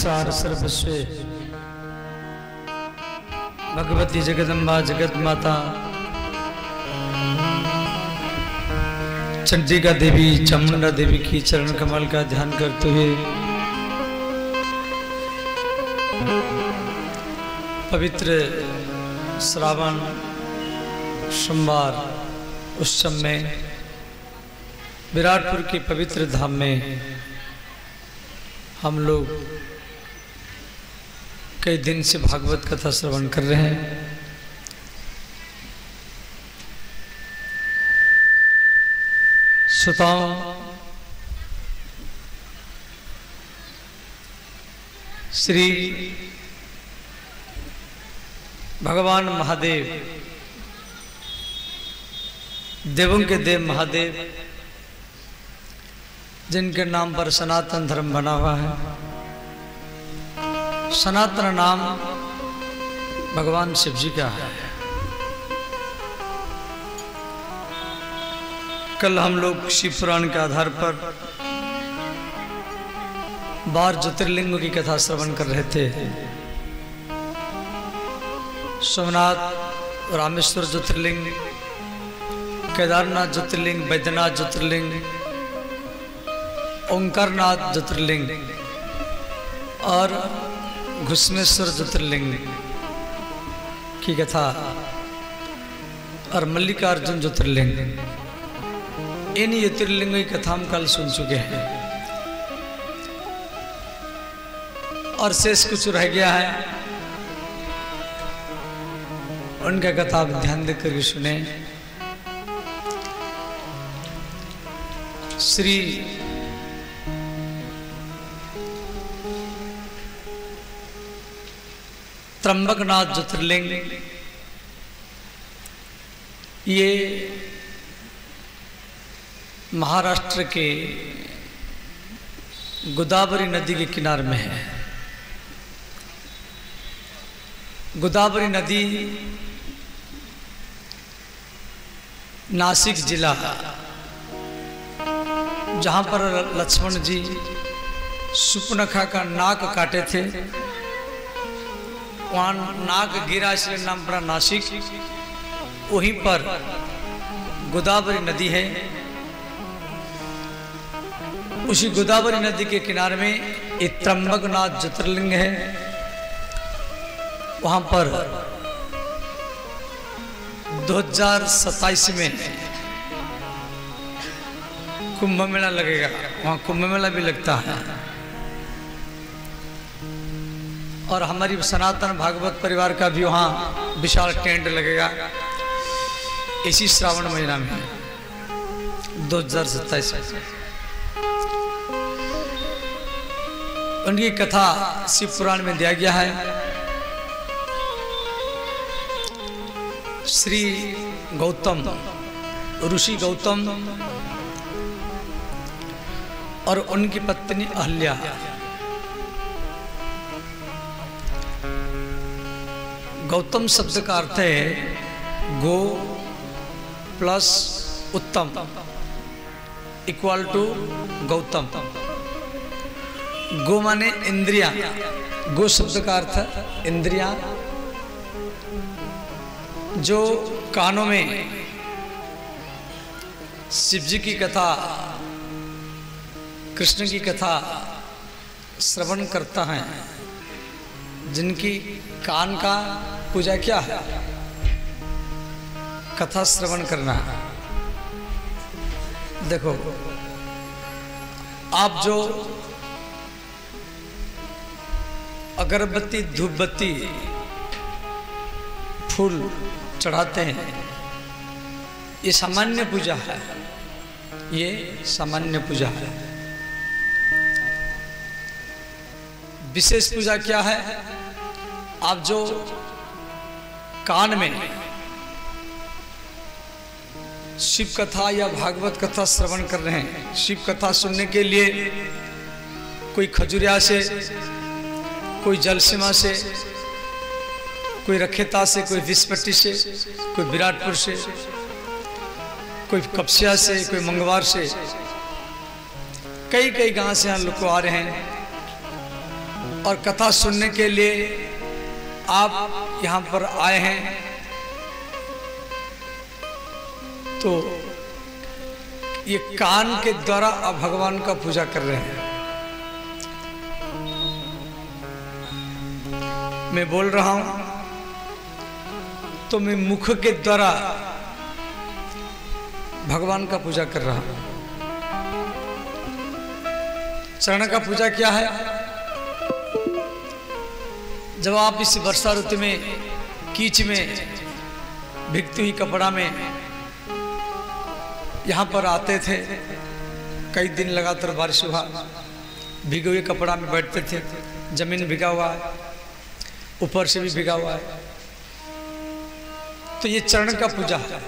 सार सर्वस्व भगवती जगदम्बा जगत माता चंडिका देवी चामुंडा देवी की चरण कमल का ध्यान करते हुए पवित्र श्रावण सोमवार उत्सव में विराटपुर के पवित्र धाम में हम लोग कई दिन से भागवत कथा श्रवण कर रहे हैं। श्रोताओं, श्री भगवान महादेव देवों के देव महादेव जिनके नाम पर सनातन धर्म बना हुआ है, सनातन नाम भगवान शिव जी का है। कल हम लोग शिव पुराण के आधार पर 12 ज्योतिर्लिंगों की कथा श्रवण कर रहे थे। सोमनाथ, रामेश्वर ज्योतिर्लिंग, केदारनाथ ज्योतिर्लिंग, बैद्यनाथ ज्योतिर्लिंग, ओंकारनाथ ज्योतिर्लिंग और घुसमेश्वर ज्योतिर्लिंग की कथा और मल्लिकार्जुन ज्योतिर्लिंग, इन ज्योतिर्लिंगों की कथा हम कल सुन चुके हैं और शेष कुछ रह गया है, उनका कथा आप ध्यान देकर सुने। श्री त्र्यंबकनाथ ज्योतिर्लिंग ये महाराष्ट्र के गोदावरी नदी के किनारे में है। गोदावरी नदी नासिक जिला, जहाँ पर लक्ष्मण जी सुपनखा का नाक काटे थे, वहाँ नाक गिरा इसलिए नाम पड़ा नासिक। वहीं पर गोदावरी नदी है। उसी गोदावरी नदी के किनारे में एक त्र्यंबकनाथ ज्योतिर्लिंग है। वहाँ पर 2027 में कुंभ मेला लगेगा। वहाँ कुंभ मेला भी लगता है और हमारी सनातन भागवत परिवार का भी वहाँ विशाल टेंट लगेगा इसी श्रावण महीना में 2027 में। उनकी कथा शिव पुराण में दिया गया है। श्री गौतम, ऋषि गौतम और उनकी पत्नी अहल्या गौतम शब्द का अर्थ है गो प्लस उत्तम इक्वल टू गौतम। गो माने इंद्रिया, गो शब्द का अर्थ इंद्रिया। जो कानों में शिव जी की कथा, कृष्ण की कथा श्रवण करता है, जिनकी कान का पूजा क्या है? कथा श्रवण करना। देखो, आप जो अगरबत्ती, धूपबत्ती, फूल चढ़ाते हैं, ये सामान्य पूजा है। ये सामान्य पूजा है। विशेष पूजा क्या है? आप जो कान में शिव कथा या भागवत कथा श्रवण कर रहे हैं, शिव कथा सुनने के लिए कोई खजुरिया से, कोई जलसीमा से, कोई रखेता से, कोई विस्पट्टी से, कोई विराटपुर से, कोई कपसिया से, कोई मंगवार से, कई कई गांव से यहाँ लोग आ रहे हैं। और कथा सुनने के लिए आप यहाँ पर आए हैं, तो ये कान के द्वारा आप भगवान का पूजा कर रहे हैं। मैं बोल रहा हूं तो मैं मुख के द्वारा भगवान का पूजा कर रहा हूं। चरण का पूजा क्या है? जब आप इस वर्षा ऋतु में कीच में भीगती हुई कपड़ा में यहाँ पर आते थे, कई दिन लगातार बारिश हुआ, भीगे हुए कपड़ा में बैठते थे, जमीन भीगा हुआ है, ऊपर से भी भीगा हुआ है, तो ये चरण का पूजा है।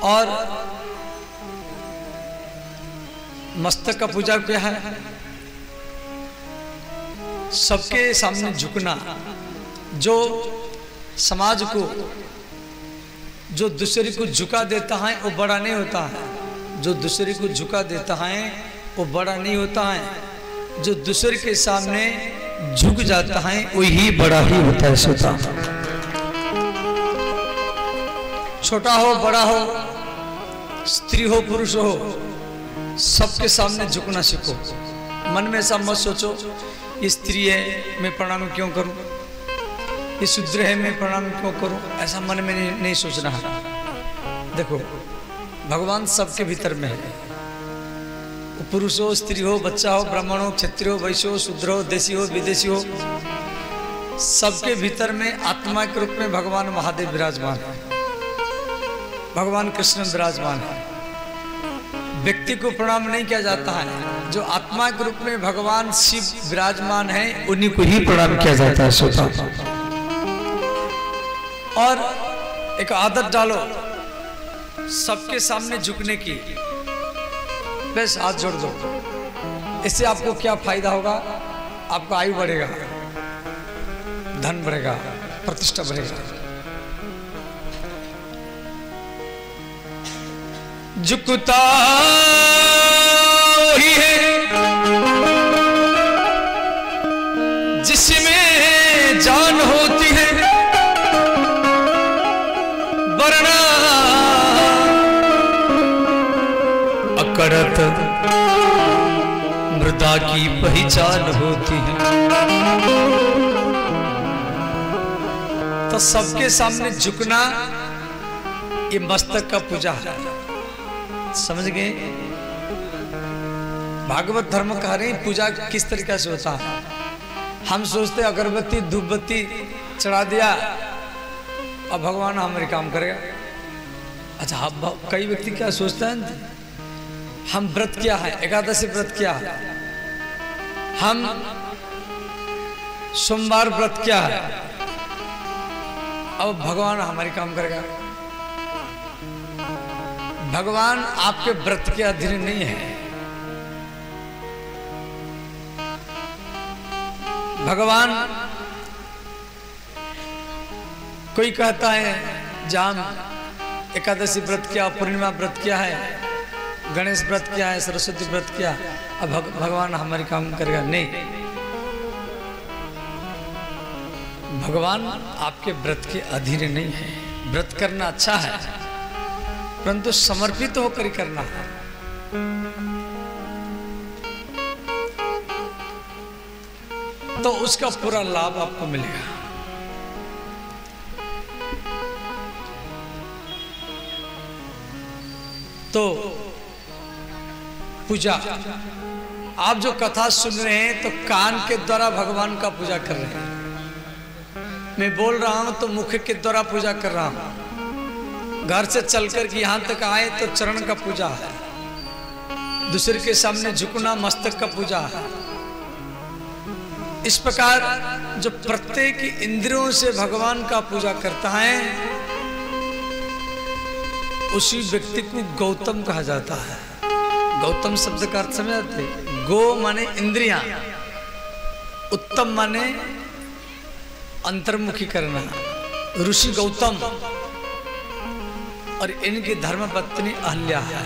और मस्तक का पूजा क्या है? सबके सामने झुकना। जो समाज को, जो दूसरे को झुका देता है वो बड़ा नहीं होता है। जो दूसरे को झुका देता है वो बड़ा नहीं होता है। जो दूसरे के सामने झुक जाता है वही बड़ा ही होता है। छोटा हो बड़ा हो, स्त्री हो पुरुष हो, सबके सामने झुकना सीखो। मन में ऐसा मत सोचो ये स्त्री है मैं प्रणाम क्यों करूं, ये शूद्र है मैं प्रणाम क्यों करूं, ऐसा मन में नहीं सोचना है। देखो भगवान सबके भीतर में है। पुरुष हो, स्त्री हो, बच्चा हो, ब्राह्मण हो, क्षत्रिय हो, वैश्य हो, शूद्र हो, देशी हो, विदेशी हो, सबके भीतर में आत्मा के रूप में भगवान महादेव विराजमान है, भगवान कृष्ण विराजमान है। व्यक्ति को प्रणाम नहीं किया जाता है, जो आत्मा के रूप में भगवान शिव विराजमान है उन्हीं को ही प्रणाम किया जाता है। सोता और एक आदत डालो सबके सामने झुकने की, बस हाथ जोड़ दो। इससे आपको क्या फायदा होगा? आपका आयु बढ़ेगा, धन बढ़ेगा, प्रतिष्ठा बढ़ेगा। झुकता ही है जिसमें जान होती है, वरना अकड़त मृदा की पहचान होती है। तो सबके सामने झुकना ये मस्तक का पूजा है। समझ गए? भागवत धर्म कह रहे हैं पूजा किस तरीके से होता है। हम सोचते अगरबत्ती धूपबत्ती चढ़ा दिया अब भगवान हमारे काम करेगा। अच्छा, कई व्यक्ति क्या सोचता है, हम व्रत क्या है, एकादशी व्रत क्या है, हम सोमवार व्रत क्या है, अब भगवान हमारे काम करेगा। भगवान आपके व्रत के अधीन नहीं है। भगवान कोई कहता है जहाँ एकादशी व्रत क्या, पूर्णिमा व्रत क्या है, गणेश व्रत क्या है, सरस्वती व्रत क्या, अब भगवान हमारे काम करेगा। नहीं, भगवान आपके व्रत के अधीन नहीं है। व्रत करना अच्छा है परंतु समर्पित होकर करना है। तो उसका पूरा लाभ आपको मिलेगा। तो पूजा, आप जो कथा सुन रहे हैं तो कान के द्वारा भगवान का पूजा कर रहे हैं। मैं बोल रहा हूं तो मुख के द्वारा पूजा कर रहा हूं। घर से चलकर के यहां तक आए तो चरण का पूजा है। दूसरे के सामने झुकना मस्तक का पूजा है। इस प्रकार जो प्रत्येक इंद्रियों से भगवान का पूजा करता है उसी व्यक्ति को गौतम कहा जाता है। गौतम शब्द का अर्थ समझते? गो माने इंद्रियां, उत्तम माने अंतर्मुखी करना। ऋषि गौतम और इनकी धर्मपत्नी अहल्या है।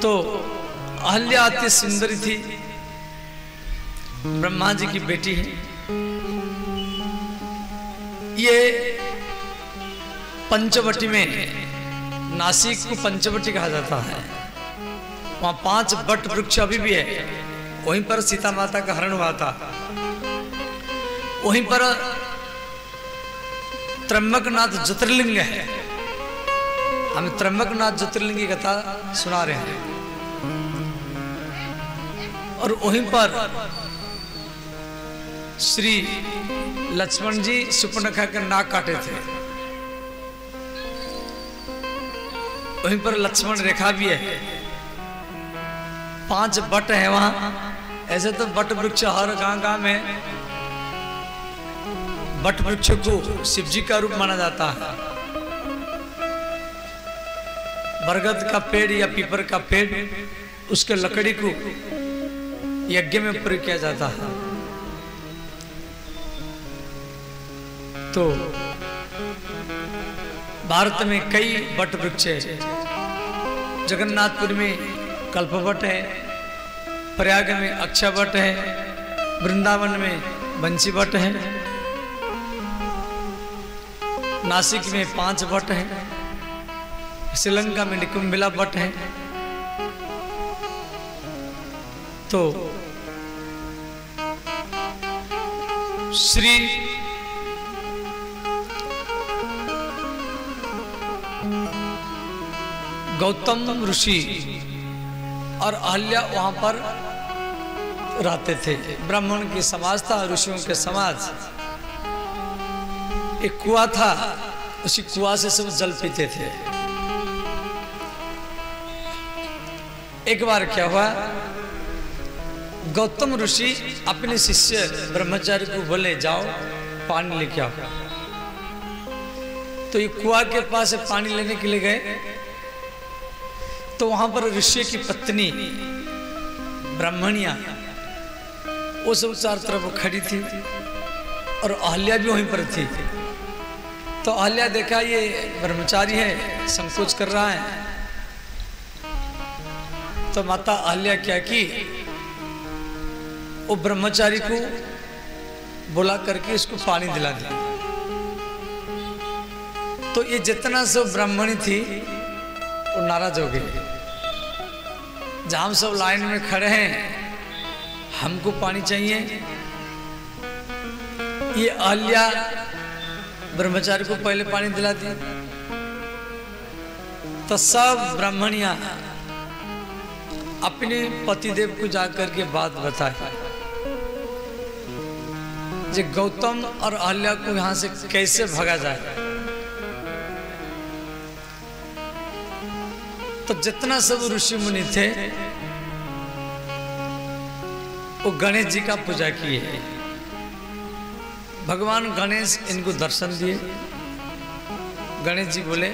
तो अहल्या अति सुंदरी थी, ब्रह्मा जी की बेटी है। ये पंचवटी में, नासिक को पंचवटी कहा जाता है, वहां 5 बट वृक्ष अभी भी है। वहीं पर सीता माता का हरण हुआ था। वहीं पर त्र्यंबकनाथ ज्योतिर्लिंग है। हम त्र्यंबकनाथ ज्योतिर्लिंग की कथा सुना रहे हैं। और वहीं पर श्री लक्ष्मण जी सुपर्णखा के नाक काटे थे। वहीं पर लक्ष्मण रेखा भी है। 5 बट है वहां। ऐसे तो बट वृक्ष हर गांव में बट वृक्ष को शिव जी का रूप माना जाता है। बरगद का पेड़ या पीपर का पेड़, उसके लकड़ी को यज्ञ में प्रयोग किया जाता है। तो भारत में कई बट वृक्ष है। जगन्नाथपुर में कल्पवट है, प्रयाग में अक्षयवट है, वृंदावन में बंसी वट है, नासिक में 5 वट है, श्रीलंका में निकुंभिला वट है। तो श्री गौतम ऋषि और अहल्या वहां पर रहते थे। ब्राह्मण की समाज था, ऋषियों के समाज। एक कुआं था, उसी कुआं से सब जल पीते थे। एक बार क्या हुआ, गौतम ऋषि अपने शिष्य ब्रह्मचारी को बोले जाओ पानी लेके आओ। तो ये कुआं के पास पानी लेने के लिए गए। तो वहां पर ऋषि की पत्नी ब्राह्मणिया वो सब चारों तरफ खड़ी थी और अहल्या भी वहीं पर थी। तो अहल्या देखा ये ब्रह्मचारी है, संकोच कर रहा है। तो माता अहल्या क्या की, वो ब्रह्मचारी को बुला करके इसको पानी दिला दिया। तो ये जितना सब ब्राह्मणी थी वो नाराज हो गई। जहां हम सब लाइन में खड़े हैं, हमको पानी चाहिए, ये अहल्या ब्रह्मचारी को पहले पानी दिला दिया। तो सब ब्राह्मणियां अपने पतिदेव को जाकर के बात बताए जे गौतम और अहल्या को यहां से कैसे भगा जाए। तो जितना सब ऋषि मुनि थे वो गणेश जी का पूजा किए। भगवान गणेश इनको दर्शन दिए। गणेश जी बोले,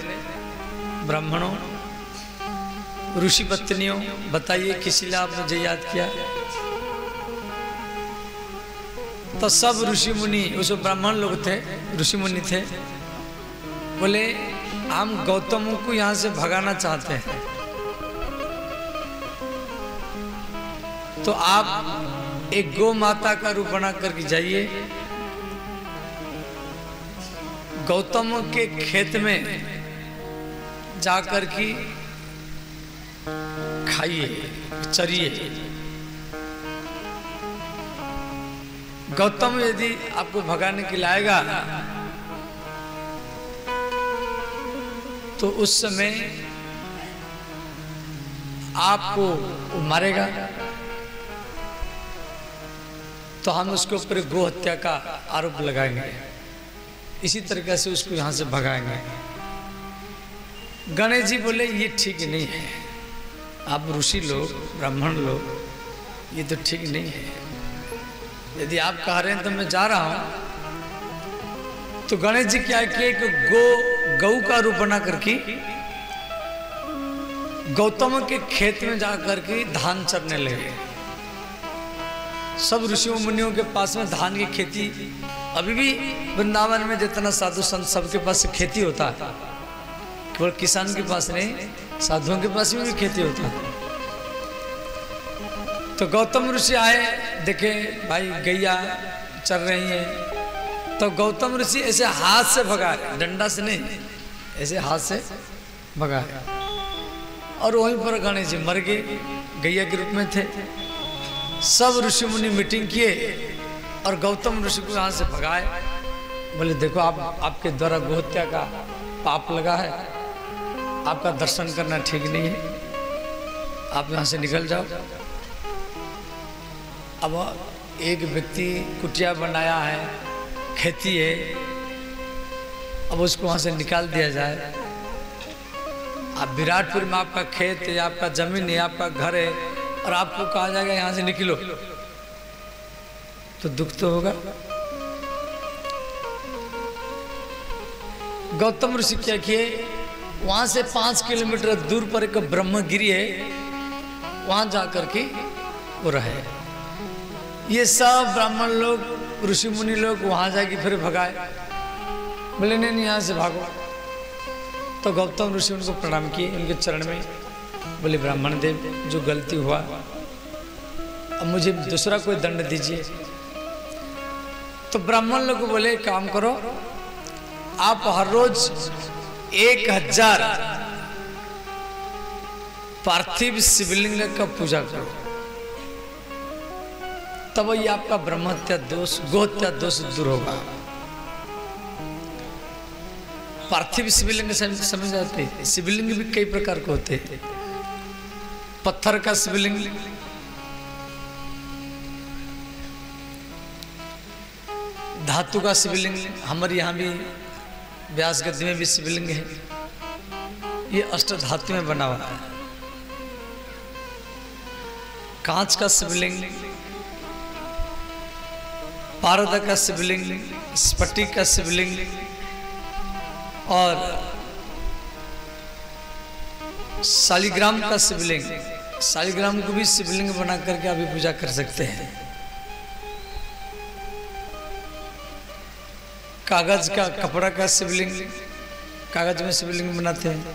ब्राह्मणों, ऋषि पत्नियों, बताइए किस लिए आपने मुझे याद किया। तो सब ऋषि मुनि, उस ब्राह्मण लोग थे, ऋषि मुनि थे, बोले हम गौतम को यहां से भगाना चाहते हैं। तो आप एक गौ माता का रूप बना करके जाइए, गौतम के खेत में जाकर के खाइए, चरिए। गौतम यदि आपको भगाने के लिए आएगा तो उस समय आपको मारेगा। तो हम उसके ऊपर गो हत्या का आरोप लगाएंगे। इसी तरीके से उसको यहां से भगाएंगे। गणेश जी बोले ये ठीक नहीं है, आप ऋषि लोग, ब्राह्मण लोग, ये तो ठीक नहीं है। यदि आप कह रहे हैं तो मैं जा रहा हूं। तो गणेश जी क्या किए कि गौ का रूप बना करके गौतम के खेत में जाकर के धान चरने लगे। सब ऋषियों मुनियों के पास में धान की खेती, अभी भी वृंदावन में जितना साधु संत सबके पास खेती होता है, केवल किसान के पास नहीं, साधुओं के पास में भी खेती होता है। तो गौतम ऋषि आए, देखे भाई गैया चल रही है, तो गौतम ऋषि ऐसे हाथ से भगाए, डंडा से नहीं, ऐसे हाथ से भगाए, और वहीं पर गणेश जी मर गए, गैया के रूप में थे। सब ऋषि मुनि मीटिंग किए और गौतम ऋषि को यहाँ से भगाए। बोले देखो आपके द्वारा गोहत्या का पाप लगा है, आपका दर्शन करना ठीक नहीं है, आप यहाँ से निकल जाओ। अब एक व्यक्ति कुटिया बनाया है, खेती है, अब उसको वहाँ से निकाल दिया जाए। अब विराटपुर में आपका खेत है, आपका जमीन है, आपका घर है, और आपको कहा जाएगा यहाँ से निकलो, तो दुख तो होगा। गौतम ऋषि क्या किए, वहां से 5 किलोमीटर दूर पर एक ब्रह्मगिरी है, वहां जाकर के वो रहे। ये सब ब्राह्मण लोग, ऋषि मुनि लोग वहां जाके फिर भगाए, बोले नहीं यहाँ से भागो। तो गौतम ऋषि उनको प्रणाम किए, उनके चरण में बोले ब्राह्मण देव, जो गलती हुआ अब मुझे दूसरा कोई दंड दीजिए। तो ब्राह्मण लोग बोले काम करो, आप हर रोज 1000 पार्थिव शिवलिंग का पूजा करो, तब ये आपका ब्रह्महत्या दोष, गोहत्या दोष दूर होगा। पार्थिव शिवलिंग समझ जाते हैं, शिवलिंग भी कई प्रकार के होते हैं। पत्थर का शिवलिंग, धातु का शिवलिंग, हमारे यहाँ भी व्यास गद्दी में भी शिवलिंग है, ये अष्ट धातु में बना हुआ है। कांच का शिवलिंग, पारद का शिवलिंग, स्फटिक का शिवलिंग, और शालिग्राम का शिवलिंग। शालिग्राम को भी शिवलिंग बना करके अभी पूजा कर सकते हैं। कागज का, कपड़ा का शिवलिंग, कागज में शिवलिंग बनाते हैं।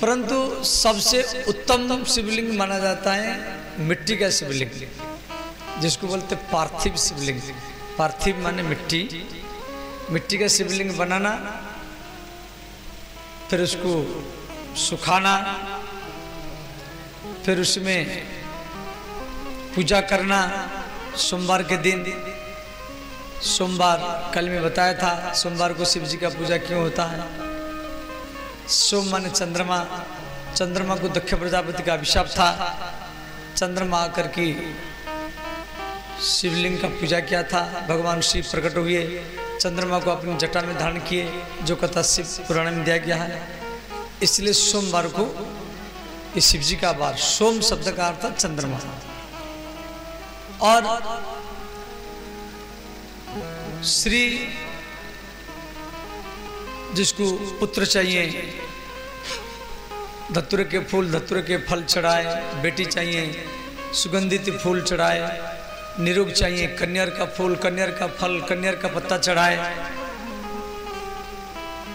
परंतु सबसे उत्तम शिवलिंग माना जाता है मिट्टी का शिवलिंग, जिसको बोलते पार्थिव शिवलिंग। पार्थिव माने मिट्टी, मिट्टी का शिवलिंग बनाना, फिर उसको सुखाना, फिर उसमें पूजा करना। सोमवार के दिन, सोमवार कल में बताया था, सोमवार को शिव जी का पूजा क्यों होता है। सोम माने चंद्रमा, चंद्रमा को दक्ष प्रजापति का अभिशाप था, चंद्रमा आकर के शिवलिंग का पूजा किया था, भगवान शिव प्रकट हुए, चंद्रमा को अपनी जटा में धारण किए, जो कथा शिव पुराण में दिया गया है। इसलिए सोमवार को ये शिव जी का वार, सोम शब्द का अर्थ चंद्रमा। और श्री जिसको पुत्र चाहिए, धतूरे के फूल, धतूरे के फल चढ़ाए, बेटी चाहिए सुगंधित फूल चढ़ाए, निरोग चाहिए कन्यार का फूल, कन्यार का फल, कन्यार का पत्ता चढ़ाए,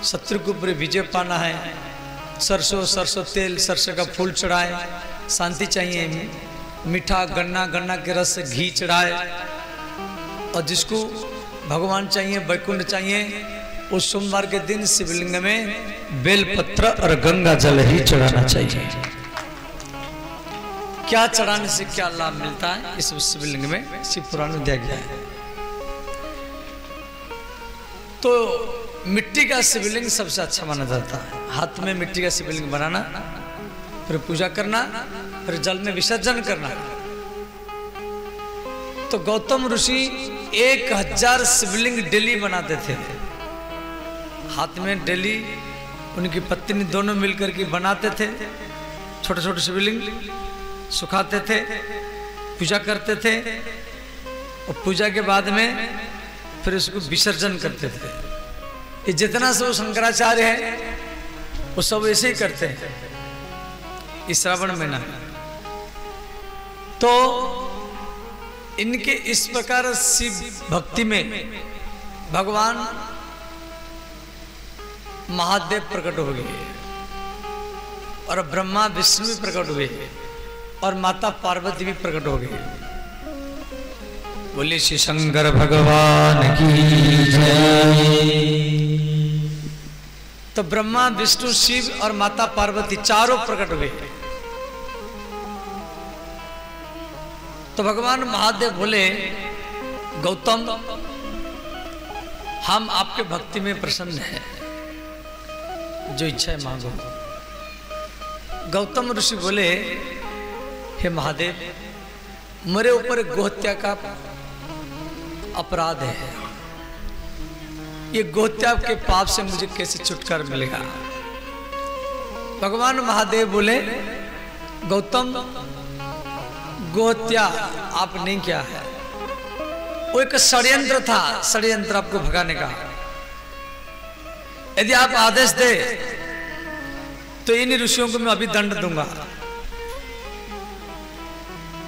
शत्रु के ऊपर विजय पाना है, सरसों तेल, सरसों का फूल चढ़ाए, शांति चाहिए, मीठा गन्ना, गन्ना के रस से घी चढ़ाए, और जिसको भगवान चाहिए, वैकुंठ चाहिए, उस सोमवार के दिन शिवलिंग में बेलपत्र और गंगा जल ही चढ़ाना चाहिए। क्या चढ़ाने से क्या लाभ मिलता है, इस शिवलिंग में शिव पुराण में दिया गया है। तो मिट्टी का शिवलिंग सबसे अच्छा माना जाता है। हाथ में मिट्टी का शिवलिंग बनाना, फिर पूजा करना, फिर जल में विसर्जन करना। तो गौतम ऋषि 1000 शिवलिंग डेली बनाते थे। हाथ में डेली उनकी पत्नी दोनों मिलकर के बनाते थे, छोटे छोटे शिवलिंग सुखाते थे, पूजा करते थे, और पूजा के बाद में फिर उसको विसर्जन करते थे। ये जितना सब शंकराचार्य है वो सब ऐसे ही करते हैं इस श्रावण महीना। तो इनके इस प्रकार शिव भक्ति में भगवान महादेव प्रकट हो गए और ब्रह्मा विष्णु प्रकट हुए। और माता पार्वती भी प्रकट हो गई। बोले श्री शंकर भगवान की जय। तो ब्रह्मा विष्णु शिव और माता पार्वती चारों प्रकट हुए। तो भगवान महादेव बोले गौतम हम आपके भक्ति में प्रसन्न हैं, जो इच्छा है मांगो। गौतम ऋषि बोले हे महादेव मेरे ऊपर गोहत्या का अपराध है, ये गोहत्या के पाप से मुझे कैसे छुटकारा मिलेगा। भगवान महादेव बोले गौतम गोहत्या आपने किया है, वो एक षड्यंत्र था, षड्यंत्र आपको भगाने का। यदि आप आदेश दे तो इन ऋषियों को मैं अभी दंड दूंगा।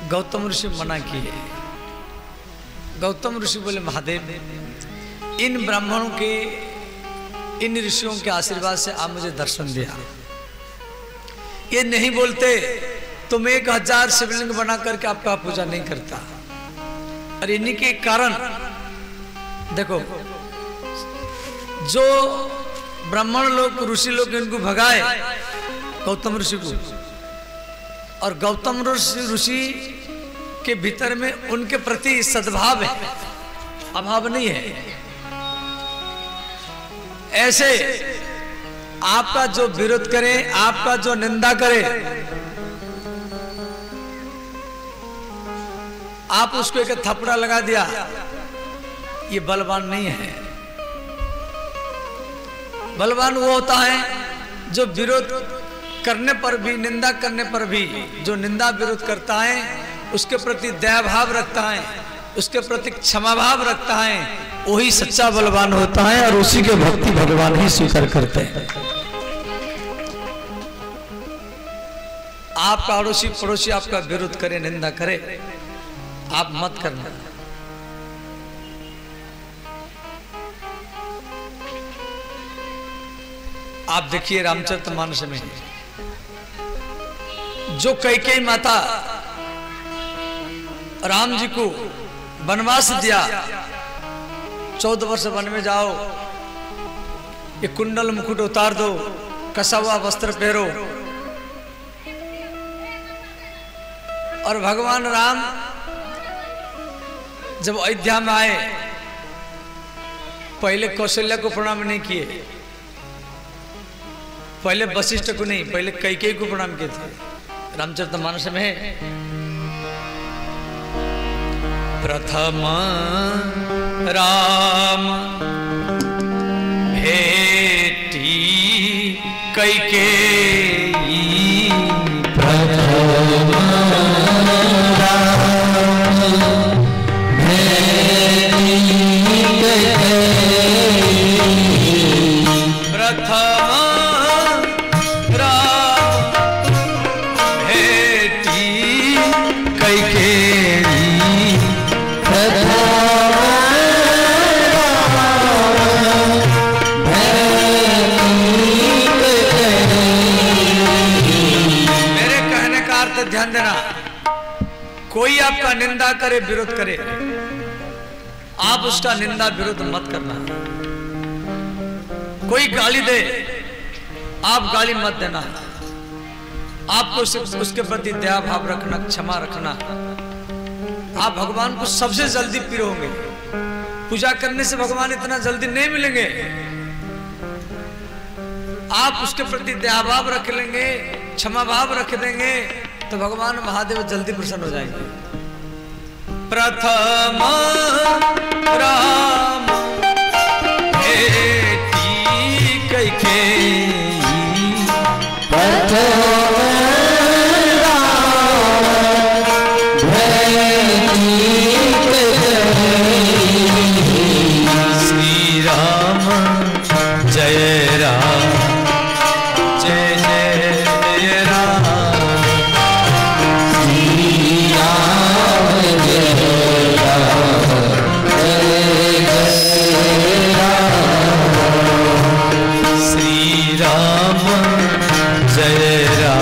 गौतम ऋषि मना किए। गौतम ऋषि बोले महादेव इन ब्राह्मणों के इन ऋषियों के आशीर्वाद से आप मुझे दर्शन दिया, ये नहीं बोलते तो मैं 1000 शिवलिंग बना करके आपका पूजा नहीं करता। और इन्हीं के कारण देखो जो ब्राह्मण लोग ऋषि लोग इनको भगाए गौतम ऋषि को, और गौतम ऋषि के भीतर में उनके प्रति सद्भाव है, अभाव नहीं है। ऐसे आपका जो विरोध करे, आपका जो निंदा करे, आप उसको एक थपड़ा लगा दिया, ये बलवान नहीं है। बलवान वो होता है जो विरोध करने पर भी, निंदा करने पर भी, जो निंदा विरोध करता है उसके प्रति दया भाव रखता है, उसके प्रति क्षमा भाव रखता है, वही सच्चा बलवान होता है और उसी के भक्ति भगवान ही स्वीकार करते हैं। आपका अड़ोसी पड़ोसी आपका विरोध करे, निंदा करे, आप मत करना। आप देखिए रामचरितमानस में जो कैकेयी माता राम जी को वनवास दिया, 14 वर्ष वन में जाओ, ये कुंडल मुकुट उतार दो, कसा हुआ वस्त्र पहरो, और भगवान राम जब अयोध्या में आए पहले कौशल्या को प्रणाम नहीं किए, पहले वशिष्ठ को नहीं, पहले कैकेयी को प्रणाम किए थे। रामचरितमानस में है प्रथम राम भेटी कैकेयी, प्रथम ध्यान देना, कोई आपका निंदा करे, विरोध करे, आप उसका निंदा विरोध मत करना। कोई गाली दे, आप गाली मत देना। आपको उसके प्रति दया भाव रखना, क्षमा रखना। आप भगवान को सबसे जल्दी प्रिय होंगे। पूजा करने से भगवान इतना जल्दी नहीं मिलेंगे। आप उसके प्रति दया भाव रख लेंगे, क्षमा भाव रख देंगे, तो भगवान महादेव जल्दी प्रसन्न हो जाएंगे। प्रथम राम भेटी कैकेयी, प्रथम राम भेटी कैकेयी, श्री राम जय राम जय जय राम, श्री राम जय राम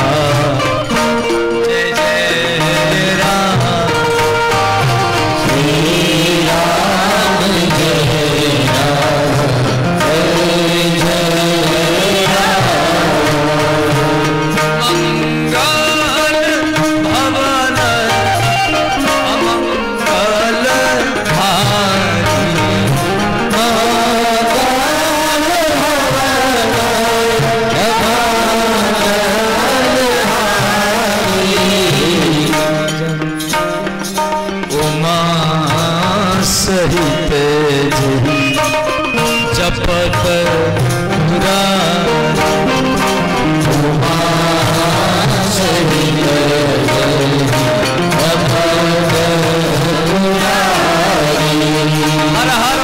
हर हर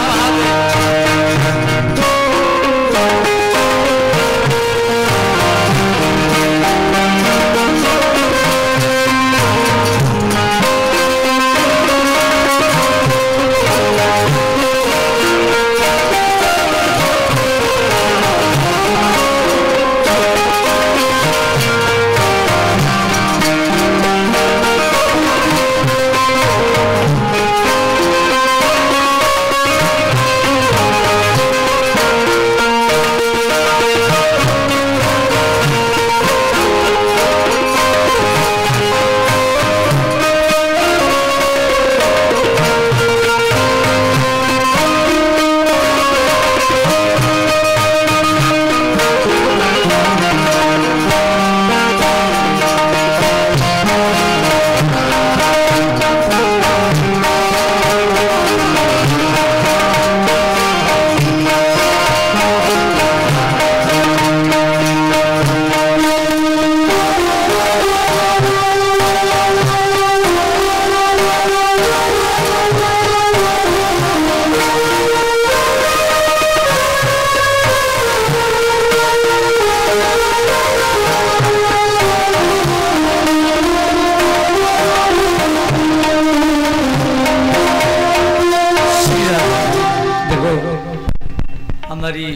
हमारी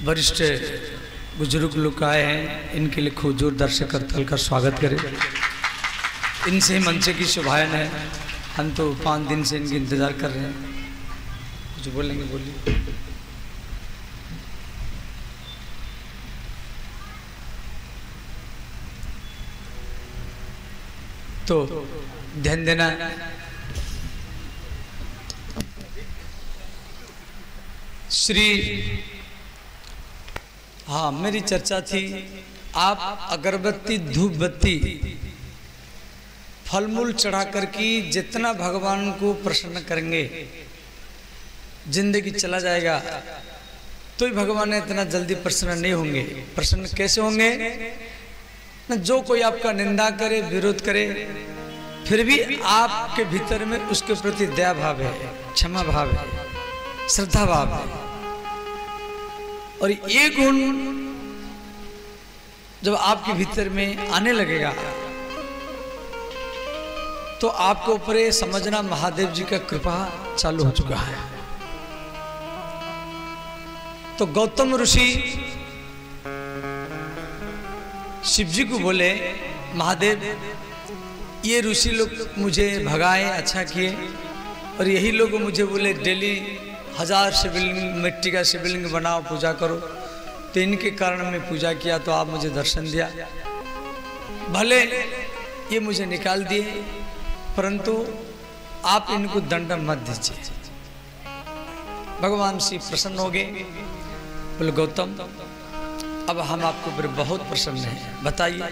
वरिष्ठ बुजुर्ग लोग आए हैं, इनके लिए खूब जोरदार से करतल का स्वागत करें। इनसे मंच की शोभायन है। हम तो 5 दिन से इनके इंतज़ार कर रहे हैं। कुछ बोलेंगे, बोलिए। तो ध्यान देना, श्री, हाँ मेरी चर्चा थी, आप अगरबत्ती धूप बत्ती फल मूल चढ़ा कर की जितना भगवान को प्रसन्न करेंगे, जिंदगी चला जाएगा तो ही भगवान इतना जल्दी प्रसन्न नहीं होंगे। प्रसन्न कैसे होंगे? न जो कोई आपका निंदा करे, विरोध करे, फिर भी आपके भीतर में उसके प्रति दया भाव है, क्षमा भाव है, श्रद्धा भाव है। और ये गुण जब आपके भीतर में आने लगेगा तो आपके ऊपर समझना महादेव जी का कृपा चालू हो चुका है। तो गौतम ऋषि शिव जी को बोले, महादेव ये ऋषि लोग मुझे भगाए, अच्छा किए, और यही लोग मुझे बोले डेली 1000 शिवलिंग, मिट्टी का शिवलिंग बनाओ, पूजा करो। तो इनके कारण मैं पूजा किया तो आप मुझे दर्शन दिया। भले ये मुझे निकाल दिए, परंतु आप इनको दंड मत दीजिए। भगवान श्री प्रसन्न हो गए। बोले गौतम, अब हम आपके ऊपर बहुत प्रसन्न हैं, बताइए।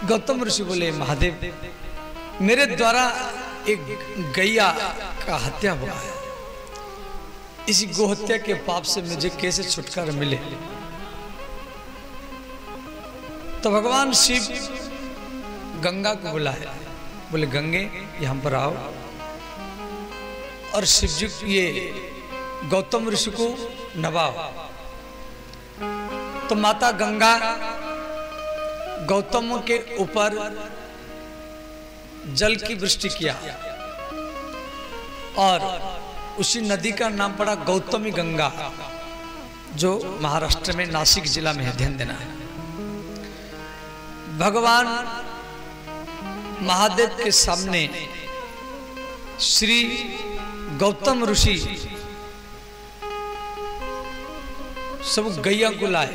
गौतम ऋषि बोले, महादेव मेरे द्वारा एक गैया का हत्या हुआ है, इसी गोहत्या के पाप से मुझे कैसे छुटकारा मिले? तो भगवान शिव गंगा को बुलाया। बोले गंगे यहां पर आओ। और शिव जी ये गौतम ऋषि को नवाओ। तो माता गंगा गौतम के ऊपर जल की वृष्टि किया और उसी नदी का नाम पड़ा गौतमी गंगा, जो महाराष्ट्र में नासिक जिला में है। ध्यान देना है। भगवान महादेव के सामने श्री गौतम ऋषि सब गैया को लाए।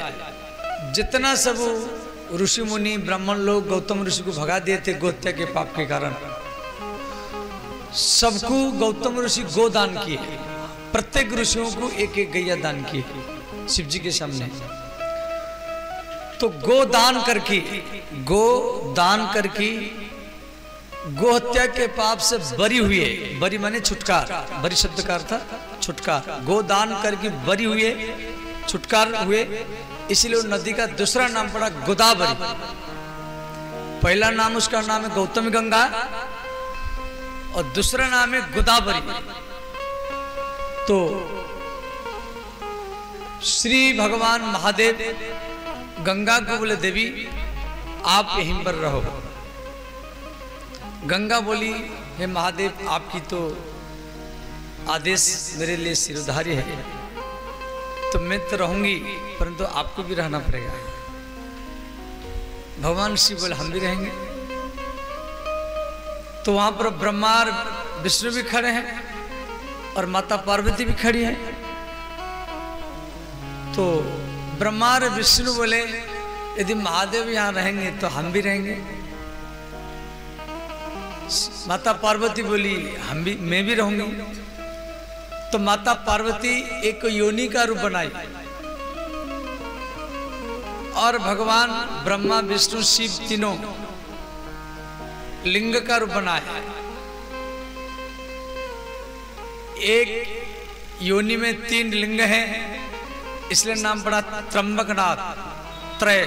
जितना सब ऋषि मुनि ब्राह्मण लोग गौतम ऋषि को भगा दिए थे गोहत्या के पाप के कारण, सबको गौतम ऋषि गोदान किए। प्रत्येक ऋषियों को एक एक गैया दान किए शिव जी के सामने। तो गोदान करके गोहत्या के पाप से बरी हुए, बरी माने छुटकार, बरी शब्द का अर्थ छुटकार, गोदान करके बरी हुए, छुटकार हुए, इसलिए उस नदी का दूसरा नाम पड़ा गोदावरी। पहला नाम उसका नाम है गौतम गंगा और दूसरा नाम है गोदावरी। तो श्री भगवान महादेव गंगा को बोले देवी आप यहीं पर रहो। गंगा बोली हे महादेव आपकी तो आदेश मेरे लिए सिरोधार्य है, तो मैं तो रहूंगी परंतु आपको भी रहना पड़ेगा। भगवान शिव बोले हम भी रहेंगे। तो वहां पर ब्रह्मा और विष्णु भी खड़े हैं और माता पार्वती भी खड़ी है। तो ब्रह्मा और विष्णु बोले यदि महादेव यहाँ रहेंगे तो हम भी रहेंगे। माता पार्वती बोली हम भी, मैं भी रहूंगी। तो माता पार्वती एक योनि का रूप बनाई और भगवान ब्रह्मा विष्णु शिव तीनों लिंग का रूप बनाए। एक योनि में 3 लिंग हैं, इसलिए नाम पड़ा त्र्यंबकनाथ। त्रय,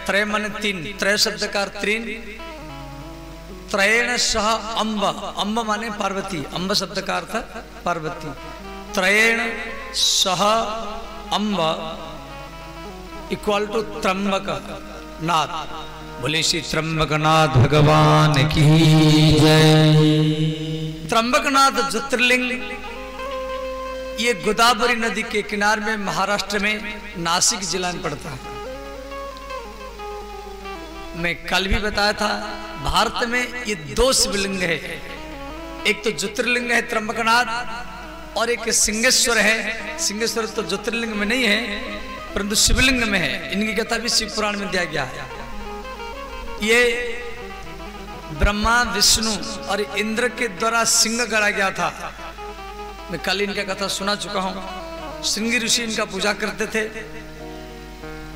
त्रय माने 3, त्रय शब्द का अर्थ 3। त्रयेण सह अम्ब, अम्ब माने पार्वती, अम्ब शब्द का अर्थ पार्वती। त्रयेण सह अम्ब इक्वल टू त्र्यंबक नाथ। बोले श्री त्र्यंबकनाथ भगवान की जय। त्र्यंबकनाथ ज्योतिर्लिंग ये गोदावरी नदी के किनारे में महाराष्ट्र में नासिक जिला में पड़ता है। मैं कल भी बताया था भारत में ये 2 शिवलिंग है, एक तो ज्योतिर्लिंग है त्र्यंबकनाथ और एक सिंहेश्वर है। सिंहेश्वर तो ज्योतिर्लिंग में नहीं है परंतु शिवलिंग में है। इनकी कथा भी शिव पुराण में दिया गया है। ये ब्रह्मा विष्णु और इंद्र के द्वारा सिंह गढ़ा गया था। मैं कल इनका कथा सुना चुका हूँ। श्रृंगी ऋषि इनका पूजा करते थे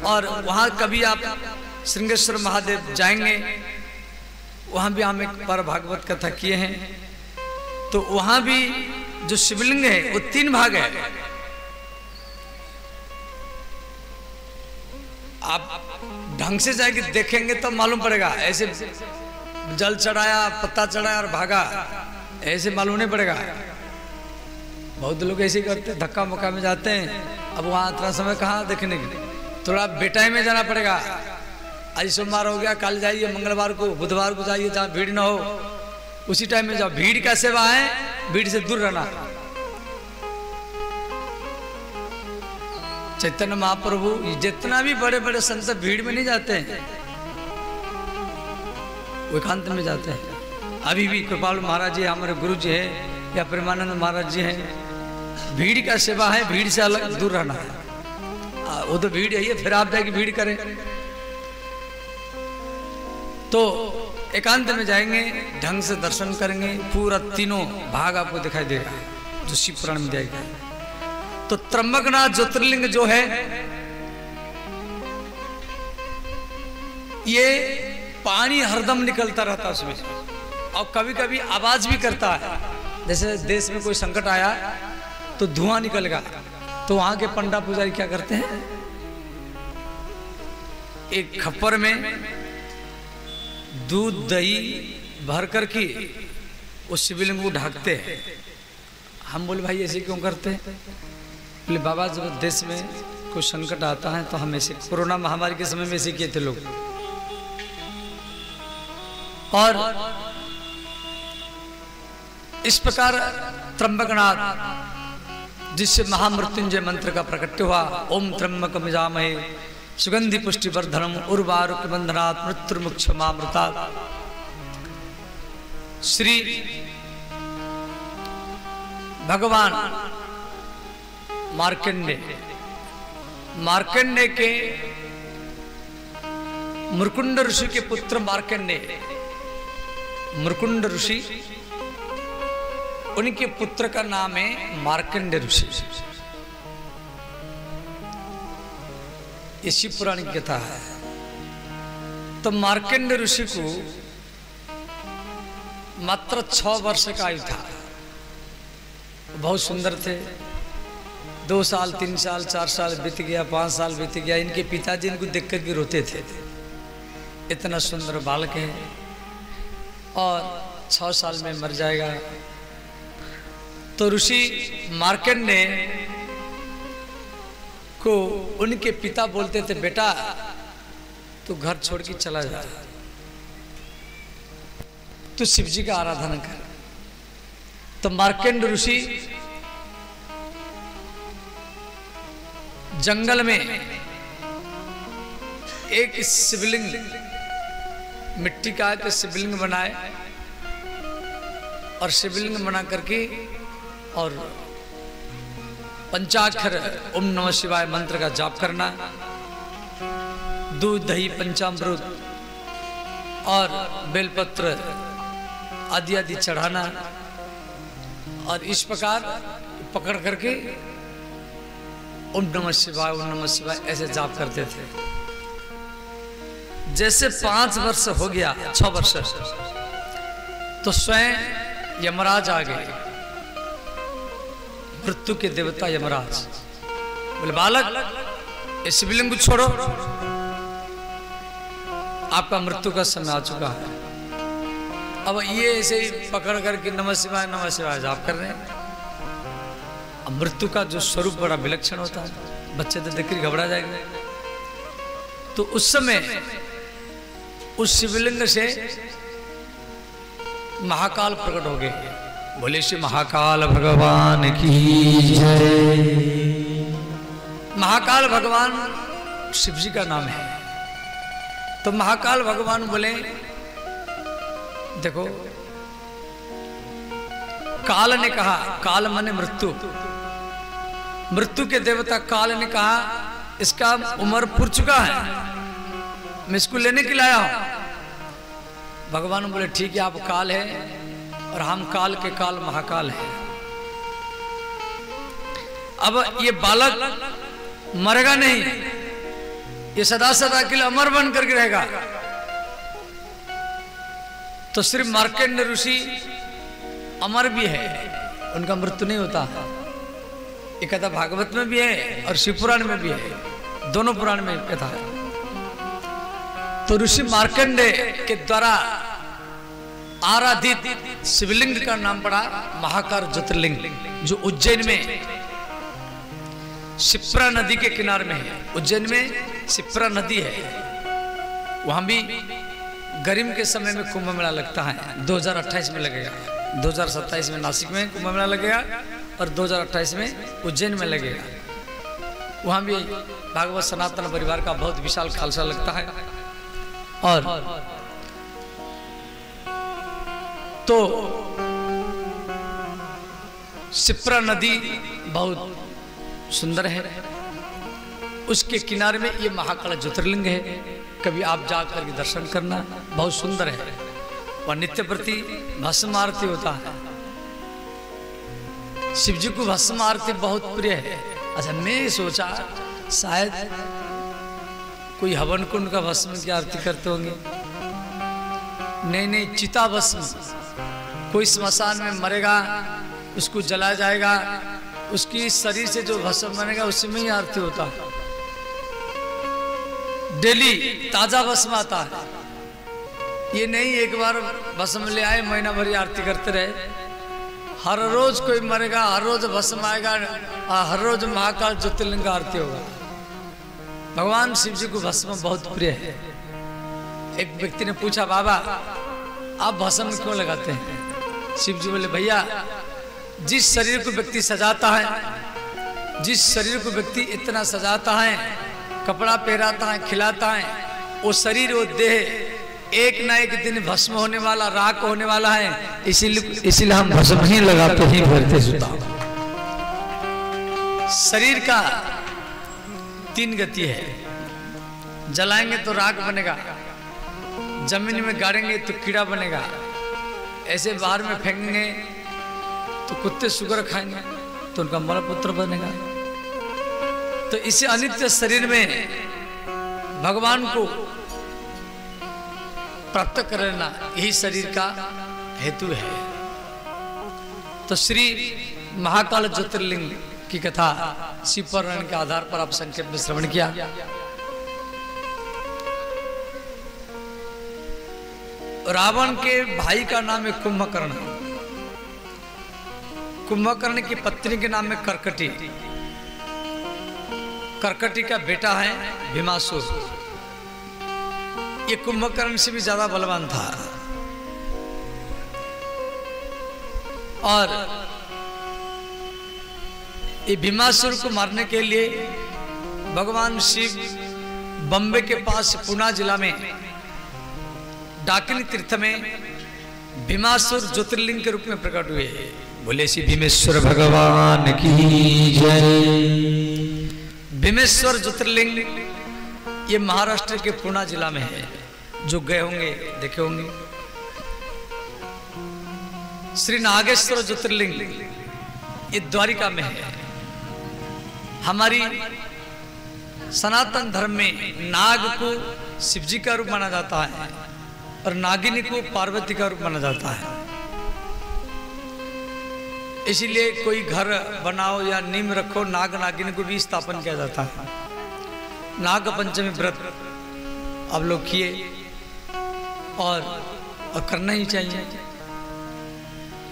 और वहाँ कभी आप श्रृंगेश्वर महादेव जाएंगे, वहाँ भी हम एक बार भागवत कथा किए हैं। तो वहाँ भी जो शिवलिंग है वो 3 भाग है। आप ढंग से जाके देखेंगे तो मालूम पड़ेगा। ऐसे जल चढ़ाया, पत्ता चढ़ाया और भागा, ऐसे मालूम नहीं पड़ेगा। बहुत लोग ऐसे करते, धक्का मुक्का में जाते हैं। अब वहाँ इतना समय कहाँ देखने के, थोड़ा बेटाई में जाना पड़ेगा। आज सोमवार हो गया, कल जाइए, मंगलवार को, बुधवार को जाइए जहाँ भीड़ ना हो, उसी टाइम में जाओ। भीड़ का सेवा है, भीड़ से दूर रहना। चैतन्य महाप्रभु जितना भी बड़े बड़े संत भीड़ में नहीं जाते हैं, वो एकांत में जाते हैं। अभी भी कृपालु महाराज जी हमारे गुरु जी हैं या प्रेमानंद महाराज जी हैं। भीड़ का सेवा है, भीड़ से अलग दूर रहना है। वो तो भीड़ है, फिर आप जाके भीड़ करें। तो एकांत में जाएंगे, ढंग से दर्शन करेंगे, पूरा 3 भाग आपको दिखाई देगा जो शिव पुराण में दिया गया है। तो त्र्यंबकनाथ ज्योतिर्लिंग जो है ये पानी हरदम निकलता रहता है उसमें, और कभी कभी आवाज भी करता है। जैसे देश में कोई संकट आया तो धुआं निकलेगा, तो वहां के पंडा पुजारी क्या करते हैं, एक खप्पर में दूध दही भर कर के उस शिवलिंग को ढकते हैं। हम बोले भाई ऐसे क्यों करते हैं? बोले बाबा जब देश में कोई संकट आता है तो हम ऐसे, कोरोना महामारी के समय में ऐसे किए थे लोग। और इस प्रकार त्र्यंबकनाथ जिससे महामृत्युंजय मंत्र का प्रकट हुआ, ओम त्र्यंबकम यजामहे सुगंधि पुष्टि वर्धनम उर्वारुक बंधनात् मृत्युर्मुक्षमामृतात्। श्री भगवान मार्कंडे के मुरकुंड ऋषि के पुत्र मार्कंडे, मुरकुंड ऋषि उनके पुत्र का नाम है मार्कंडे ऋषि। ये शिव पुराण की कथा है। तो मार्कंडे ऋषि को मात्र 6 वर्ष का आयु था। बहुत सुंदर थे, 2 साल 3 साल 4 साल बीत गया, 5 साल बीत गया, इनके पिताजी इनको देख कर के रोते थे। इतना सुंदर बालक है और 6 साल में मर जाएगा। तो ऋषि मार्कंडेय को उनके पिता बोलते थे, बेटा तू घर छोड़ के चला जा, तू शिव जी का आराधना कर। तो मार्कंडेय ऋषि जंगल में एक शिवलिंग, मिट्टी का एक शिवलिंग बनाए और शिवलिंग बना करके और पंचाक्षर ओम नमः शिवाय मंत्र का जाप करना, दूध दही पंचामृत और बेलपत्र आदि आदि चढ़ाना और इस प्रकार पकड़ करके ओम नमः शिवाय ऐसे जाप करते थे। जैसे 5 वर्ष हो गया, 6 वर्ष, तो स्वयं यमराज आ गए, मृत्यु के देवता यमराज। बोले बालक इस शिवलिंग को छोड़ो, आपका मृत्यु का समय आ चुका है। अब ये ऐसे ही पकड़ करके नमः शिवाय जाप कर रहे हैं। अब मृत्यु का जो स्वरूप बड़ा विलक्षण होता है, बच्चे तो देख कर घबरा जाएंगे। तो उस समय उस शिवलिंग से महाकाल प्रकट हो गए। बोले श्री महाकाल भगवान की जय। महाकाल भगवान शिव जी का नाम है। तो महाकाल भगवान बोले, देखो काल ने कहा, काल माने मृत्यु, मृत्यु के देवता काल ने कहा इसका उम्र पुर चुका है, मैं इसको लेने के लिए आया हूं। भगवान बोले ठीक है, आप काल है और हम काल के काल महाकाल है। अब ये बालक मरेगा नहीं, ये सदा सदा के लिए अमर बन करके रहेगा। तो श्री मार्कंडेय ऋषि अमर भी है, उनका मृत्यु नहीं होता। ये कथा भागवत में भी है और शिव पुराण में भी है, दोनों पुराण में कथा है। तो ऋषि मार्कंडेय के द्वारा आराधित शिवलिंग का नाम पड़ा महाकाल ज्योतिर्लिंग, जो उज्जैन में शिप्रा नदी के किनारे में है। उज्जैन में शिप्रा नदी है, वहां भी गर्मी के समय में कुंभ मेला लगता है। 2028 में लगेगा, 2027 में नासिक में कुंभ मेला लगेगा और 2028 में उज्जैन में लगेगा। वहां भी भागवत सनातन परिवार का बहुत विशाल खालसा लगता है। और तो शिप्रा नदी बहुत सुंदर है, उसके किनारे में ये महाकाल ज्योतिर्लिंग है। कभी आप जाकर के दर्शन करना, बहुत सुंदर है। वह नित्य प्रति भस्म आरती होता है। शिव जी को भस्म आरती बहुत प्रिय है। अच्छा, मैं सोचा शायद कोई हवन कुंड का भस्म की आरती करते होंगे। नहीं, चिता भस्म, कोई स्मशान में मरेगा उसको जलाया जाएगा, उसकी शरीर से जो भस्म बनेगा उसी में ही आरती होता है। डेली ताजा भस्म आता है, ये नहीं एक बार भस्म ले आए महीना भर आरती करते रहे। हर रोज कोई मरेगा, हर रोज भस्म आएगा, हर रोज महाकाल ज्योतिर्लिंग का आरती होगा। भगवान शिव जी को भस्म बहुत प्रिय है। एक व्यक्ति ने पूछा, बाबा आप भस्म क्यों लगाते हैं? शिव जी बोले, भैया जिस शरीर को व्यक्ति सजाता है, जिस शरीर को व्यक्ति इतना सजाता है, कपड़ा पहनाता है, खिलाता है, वो शरीर वो देह एक ना एक दिन भस्म होने वाला, राख होने वाला है। इसीलिए हम भस्म ही लगाते ही भरते जुटा। शरीर का 3 गति है, जलाएंगे तो राख बनेगा, जमीन में गाड़ेंगे तो कीड़ा बनेगा, ऐसे बाहर में फेंकेंगे तो कुत्ते सुगर खाएंगे तो उनका मलपुत्र बनेगा। तो इसे अनित्य शरीर में भगवान को प्राप्त करना यही शरीर का हेतु है। तो श्री महाकाल ज्योतिर्लिंग की कथा शिव पुराण के आधार पर आप संक्षेप में श्रवण किया। रावण के भाई का नाम है कुंभकर्ण। कुंभकर्ण की पत्नी के नाम है कर्कटी। कर्कटी का बेटा है भीमासुर। ये कुंभकर्ण से भी ज्यादा बलवान था। और ये भीमासुर को मारने के लिए भगवान शिव बम्बे के पास पुणे जिला में डाकिनी तीर्थ में भीमासुर ज्योतिर्लिंग के रूप में प्रकट हुए। बोले श्री भीमेश्वर भगवान की जय। भीमेश्वर ज्योतिर्लिंग ये महाराष्ट्र के पुणे जिला में है। जो गए होंगे देखे होंगे। श्री नागेश्वर ज्योतिर्लिंग ये द्वारिका में है। हमारी सनातन धर्म में नाग को शिवजी का रूप माना जाता है और नागिनी को पार्वती का रूप माना जाता है। इसीलिए कोई घर बनाओ या नींव रखो, नाग नागिनी को भी स्थापन किया जाता है। नाग पंचमी व्रत आप लोग किए और करना ही चाहिए।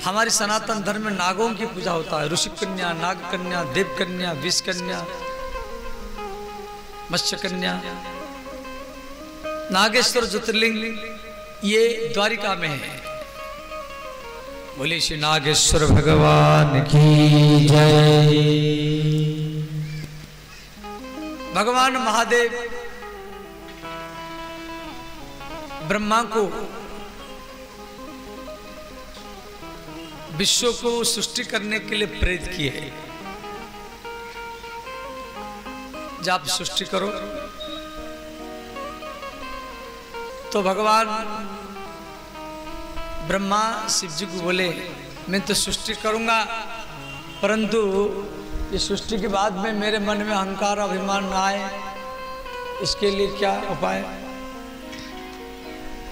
हमारे सनातन धर्म में नागों की पूजा होता है। ऋषि कन्या, नाग कन्या, देव कन्या, विष कन्या, मत्स्य कन्या। नागेश्वर ज्योतिर्लिंग ये द्वारिका में है। बोले श्री नागेश्वर भगवान की जय। भगवान महादेव ब्रह्मा को विश्व को सृष्टि करने के लिए प्रेरित किए। जब आप सृष्टि करो तो भगवान ब्रह्मा शिव जी को बोले मैं तो सृष्टि करूंगा, परंतु ये सृष्टि के बाद में मेरे मन में अहंकार अभिमान ना आए, इसके लिए क्या उपाय।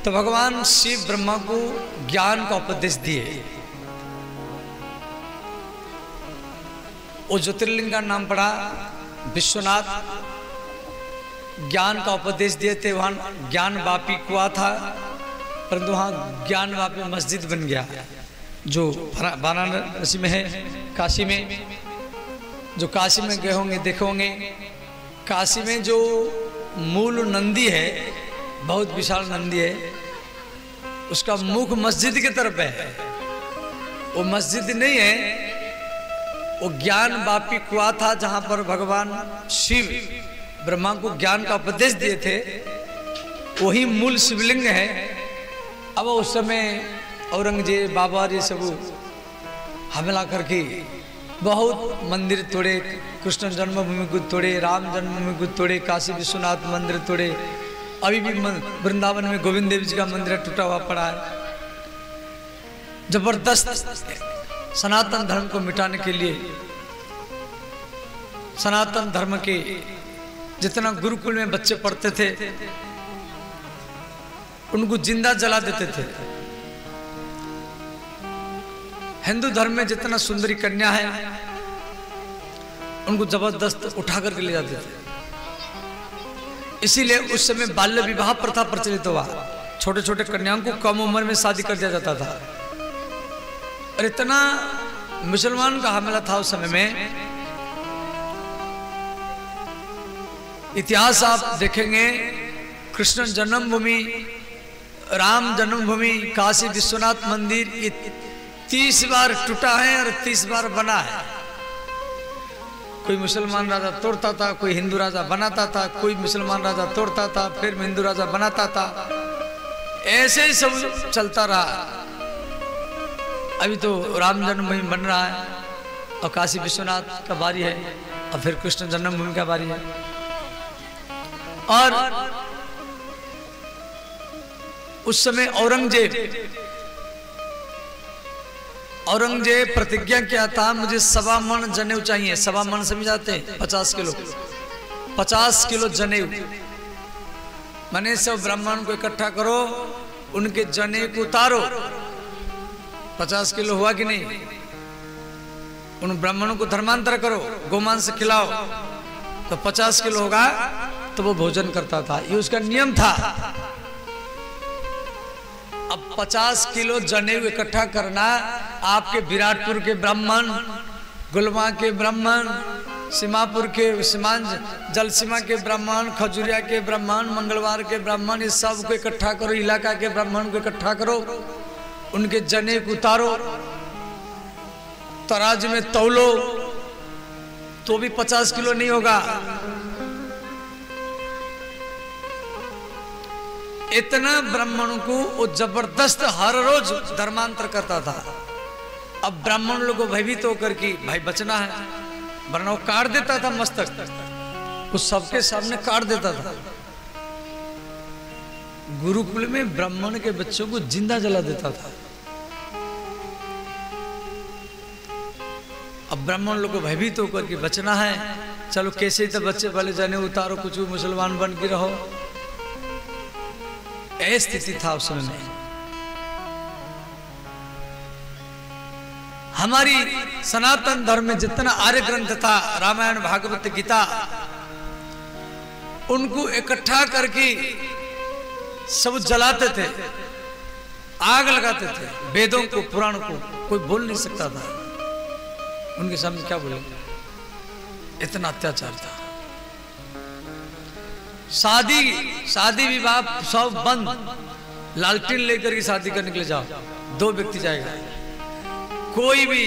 तो भगवान शिव ब्रह्मा को ज्ञान का उपदेश दिए। वो ज्योतिर्लिंग का नाम पड़ा विश्वनाथ। ज्ञान का उपदेश दिए थे। वहाँ ज्ञान वापी कुआं था, परंतु वहाँ ज्ञान वापी मस्जिद बन गया, जो वाराणसी में है, काशी में। जो काशी में गए होंगे देखे होंगे। काशी में जो मूल नंदी है, बहुत विशाल नंदी है, उसका मुख मस्जिद की तरफ है। वो मस्जिद नहीं है, वो ज्ञान वापी कुआं था जहां पर भगवान शिव ब्रह्मा को ज्ञान का उपदेश दिए थे। वही मूल शिवलिंग है। अब उस समय औरंगजेब बाबर ये सब हमला करके बहुत मंदिर तोड़े। कृष्ण जन्मभूमि को तोड़े, राम जन्मभूमि को तोड़े, काशी विश्वनाथ मंदिर तोड़े। अभी भी वृंदावन में गोविंद देव जी का मंदिर टूटा हुआ पड़ा है। जबरदस्त सनातन धर्म को मिटाने के लिए सनातन धर्म के जितना गुरुकुल में बच्चे पढ़ते थे उनको जिंदा जला देते थे। हिंदू धर्म में जितना सुंदरी कन्या है उनको जबरदस्त उठा करके ले जाते थे। इसीलिए उस समय बाल्य विवाह प्रथा प्रचलित हुआ। छोटे छोटे कन्याओं को कम उम्र में शादी कर दिया जाता था। और इतना मुसलमान का हमला था उस समय में। इतिहास आप देखेंगे, कृष्ण जन्मभूमि, राम जन्मभूमि, काशी विश्वनाथ मंदिर 30 बार टूटा है और 30 बार बना है। कोई मुसलमान राजा तोड़ता था, कोई हिंदू राजा बनाता था, कोई मुसलमान राजा तोड़ता था, फिर हिंदू राजा बनाता था। ऐसे ही सब चलता रहा। अभी तो राम जन्मभूमि बन रहा है और काशी विश्वनाथ का बारी है और फिर कृष्ण जन्मभूमि का बारी है। और उस समय औरंगजेब प्रतिज्ञा किया था, मुझे 1.25 मन जनेऊ चाहिए। 1.25 मन समझाते हैं, 50 किलो। 50 किलो जनेऊ माने सब ब्राह्मण को इकट्ठा करो, उनके जनेऊ को उतारो। 50 किलो हुआ कि नहीं? उन ब्राह्मणों को धर्मांतर करो, गोमांस खिलाओ, तो 50 किलो होगा तो वो भोजन करता था। ये उसका नियम था। अब 50 किलो जनेऊ इकट्ठा करना, आपके विराटपुर के ब्राह्मण, गुलमा के ब्राह्मण, सीमापुर के जलसीमा के ब्राह्मण, खजुरिया के ब्राह्मण, मंगलवार के ब्राह्मण, इस सब को इकट्ठा करो, इलाका के ब्राह्मण को इकट्ठा करो, उनके जनेऊ उतारो, तराजू में तौलो, तो भी 50 किलो नहीं होगा। इतना ब्राह्मणों को वो जबरदस्त हर रोज धर्मांतर करता था। अब ब्राह्मण लोगों को भयभीत होकर कि भाई बचना है, वरना वो काट देता था मस्तक, उस सबके सामने काट देता था। गुरुकुल में ब्राह्मण के बच्चों को जिंदा जला देता था। अब ब्राह्मण लोग को भयभीत होकर के बचना है, चलो कैसे तो बच्चे पहले जाने उतारो, कुछ मुसलमान बन के रहो। ऐसी स्थिति था उस समय में। हमारी सनातन धर्म में जितना आर्य ग्रंथ था, रामायण, भागवत, गीता, उनको इकट्ठा करके सब जलाते थे, आग लगाते थे। वेदों को, पुराण को कोई बोल नहीं सकता था, उनके सामने क्या बोलेंगे, इतना अत्याचार था। शादी विवाह सब बंद, लालटेन लेकर के शादी करने के लिए जाओ, 2 व्यक्ति जाएगा, कोई भी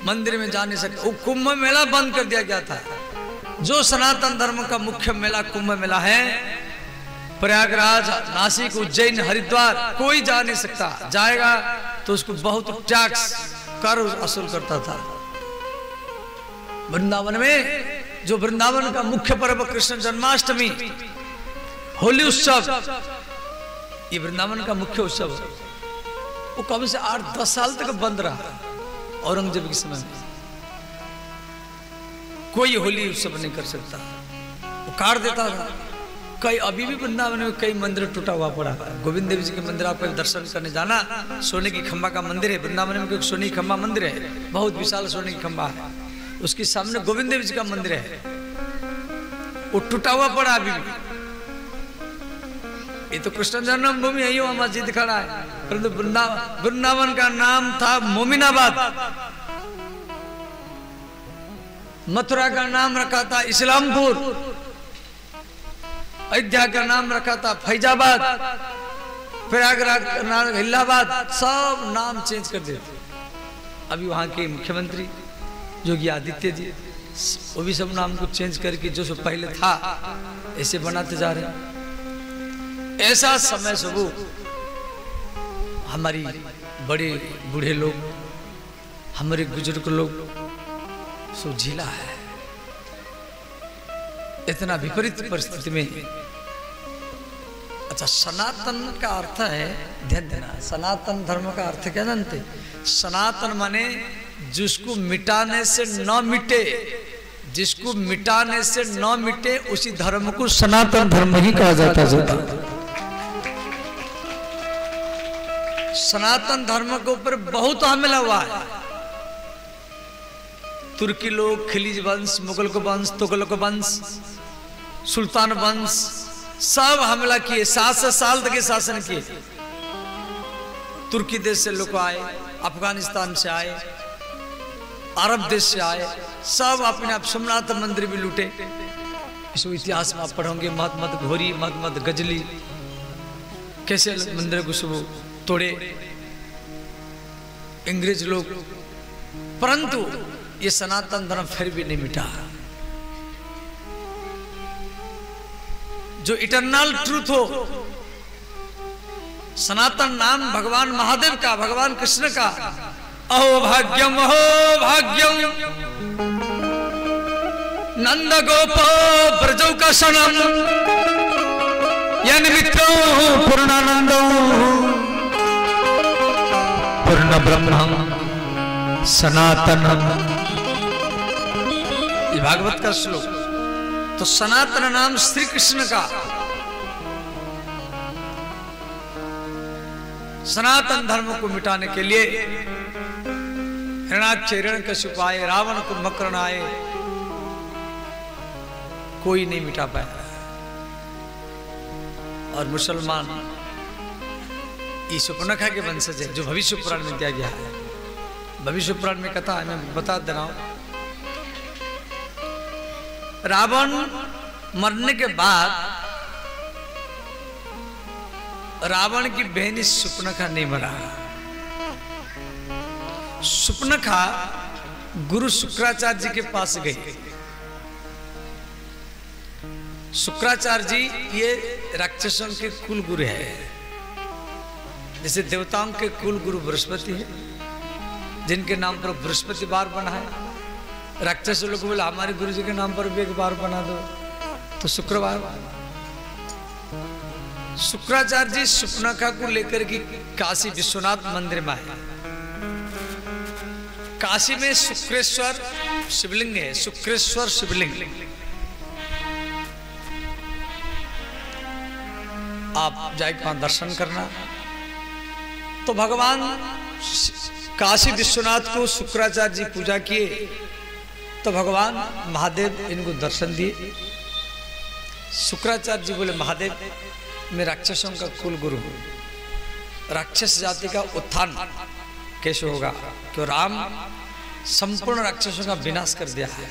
मंदिर में जा नहीं सकता। वो कुंभ मेला बंद कर दिया गया था। जो सनातन धर्म का मुख्य मेला कुंभ मेला है, प्रयागराज, नासिक, उज्जैन, हरिद्वार, कोई जा नहीं सकता। जाएगा तो उसको बहुत टैक्स, कर वसूल करता था। वृंदावन में जो वृंदावन का मुख्य पर्व कृष्ण जन्माष्टमी, होली उत्सव, ये वृंदावन का मुख्य उत्सव, वो कभी से 8-10 साल तक बंद रहा। औरंगजेब के समय में कोई होली उत्सव नहीं कर सकता, वो काट देता था। कई अभी भी वृंदावन में कई मंदिर टूटा हुआ पड़ा है। गोविंद देव जी के मंदिर आपको दर्शन करने जाना, सोने की खंबा का मंदिर है वृंदावन में, सोने की खंबा मंदिर है, बहुत विशाल सोने की खंबा है, उसके सामने गोविंद देव जी का मंदिर है, वो टूटा हुआ पड़ा अभी भी। ये तो कृष्ण जन्मभूमि है, वहां मस्जिद खड़ा है, परंतु वृंदावन का नाम था मोमिनाबाद, मथुरा का नाम रखा था इस्लामपुर, अयोध्या का नाम रखा था फैजाबाद, प्रयागराज का नाम इलाहाबाद, सब नाम चेंज कर देते। अभी वहां के मुख्यमंत्री योगी आदित्य जी, वो भी सब नाम को चेंज करके जो सब पहले था ऐसे बनाते जा रहे हैं। ऐसा समय सब हमारी बड़े बूढ़े लोग, हमारे बुजुर्ग लोग सो झीला है। इतना विपरीत परिस्थिति में, अच्छा सनातन का अर्थ है, ध्यान देना, सनातन धर्म का अर्थ क्या जानते? सनातन माने जिसको मिटाने से न मिटे, जिसको मिटाने से न मिटे उसी धर्म को सनातन धर्म ही कहा जाता है। सनातन धर्म के ऊपर बहुत हमला हुआ है। तुर्की लोग, खिलजी वंश, मुगल को वंश, तुगलक वंश, सुल्तान वंश, सब हमला किए, 700 साल तक शासन किए। तुर्की देश से लोग आए, अफगानिस्तान से आए, अरब देश से आए, सब अपने आप सोमनाथ मंदिर भी लूटे। इसको इतिहास में आप पढ़ोगे, महमद घोरी, महमद गजली, कैसे मंदिर को सब तोड़े अंग्रेज लोग, परंतु ये सनातन धर्म फिर भी नहीं मिटा। जो इटरनल ट्रूथ हो, सनातन नाम भगवान महादेव का, भगवान कृष्ण का, अहो भाग्यम, अहो भाग्यम, नंद गोप ब्रजौ का सनम, यन मित्रो पूर्णानंदो पूर्ण ब्रह्मम सनातनम। ये भागवत का श्लोक। तो सनातन नाम श्री कृष्ण का, सनातन धर्म को मिटाने के लिए हिरणाक्षेरण कश्यप आए, रावण कुंभकर्ण आए, कोई नहीं मिटा पाया। और मुसलमान ये सुपर्णखा के वंशज है, जो भविष्य पुराण में दिया गया है। भविष्य पुराण में कथा है, मैं बता दे रहा हूं। रावण मरने के बाद रावण की बहन सुपर्णखा नहीं मरा। सुपर्णखा गुरु शुक्राचार्य जी के पास गई। शुक्राचार्य जी ये राक्षसों के कुल गुरु है। जैसे देवताओं के कुल गुरु बृहस्पति है, जिनके नाम पर बृहस्पति बार बना है। राक्षस लोग बोले हमारे गुरु जी के नाम पर भी एक बार बना दो, तो शुक्रवार। शुक्राचार्य जी सुपर्णखा को लेकर के काशी विश्वनाथ मंदिर में आए। काशी में शुक्रेश्वर शिवलिंग है, शुक्रेश्वर शिवलिंग। आप जाके वहां दर्शन करना। तो भगवान काशी विश्वनाथ को शुक्राचार्य जी पूजा किए, तो भगवान महादेव इनको दर्शन दिए। शुक्राचार्य जी बोले महादेव मैं राक्षसों का कुल गुरु हूं, राक्षस जाति का उत्थान कैसे होगा? क्यों राम संपूर्ण राक्षसों का विनाश कर दिया है,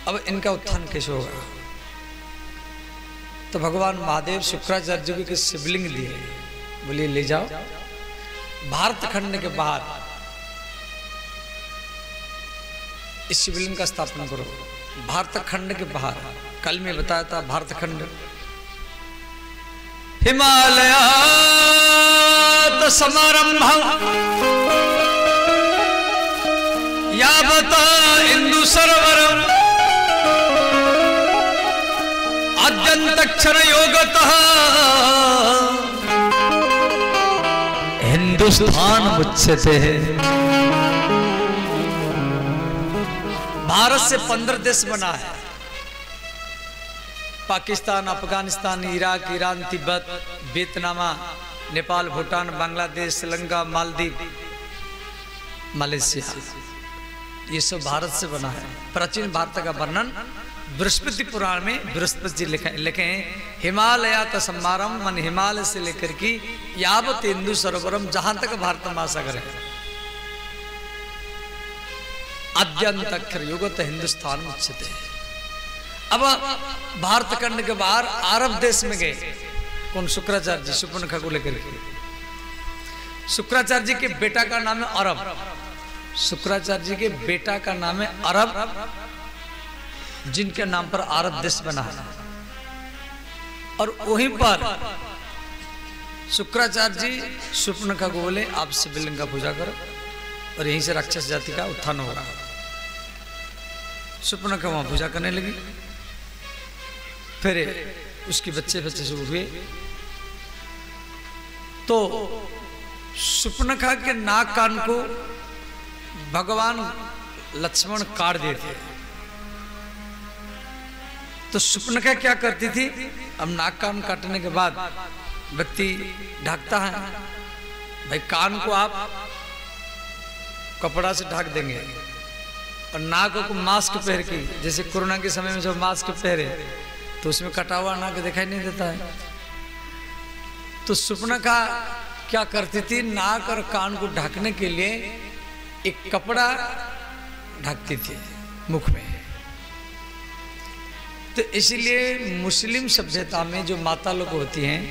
अब इनका उत्थान कैसे होगा? तो भगवान महादेव शुक्राचार्य जी को शिवलिंग दिए, बोलिए ले जाओ भारत खंड के बाहर इस शिवलिंग का स्थापना करो। भारत खंड के बाहर, कल में बताया था भारत खंड हिमालयात समारंभं यावत इंदु सरोवरम आद्यंतक्षर योगतः हिंदुस्तान मुच्यते है। भारत से 15 देश बना है, Pakistan, Afghanistan, Iraq, Iran, Tibet, Vietnam, Nepal, Bhutan, Bangladesh, Sri Lanka, Maldives, Malaysia, ये सब भारत से बना है। प्राचीन भारत का वर्णन बृहस्पति पुराण में बृहस्पति जी लिखे हैं, हिमालयात समारंभ, मन हिमालय से लेकर के यावत इंदु सरोवरम, जहां तक भारत महासागर है, आद्यंतक्षर युगत हिंदुस्तान उच्चते है। अब भारत खंड के बाहर अरब देश में गए, कौन? शुक्राचार्य जी, सुपर्णखा को लेकर के। शुक्राचार्य जी के बेटा का नाम है अरब। शुक्राचार्य जी के बेटा का नाम है अरब, जिनके नाम पर अरब देश बना है। और वहीं पर शुक्राचार्य जी सुपर्णखा को बोले आप शिवलिंग का पूजा करो और यहीं से राक्षस जाति का उत्थान होगा। सुपर्णखा वहां पूजा करने लगी। फिर उसके बच्चे से हुए, तो सुपर्णखा के नाक कान को भगवान लक्ष्मण काट दिए थे। तो सुपर्णखा क्या करती थी, अब नाक कान काटने के बाद व्यक्ति ढकता है, भाई कान को आप कपड़ा से ढक देंगे और नाक को मास्क पहन के, जैसे कोरोना के समय में जब मास्क पहने तो उसमें कटा हुआ नाक दिखाई नहीं देता है। तो सुपर्णखा क्या करती थी, नाक और कान को ढकने के लिए एक कपड़ा ढकती थी मुख में। तो इसलिए मुस्लिम सभ्यता में जो माता लोग होती हैं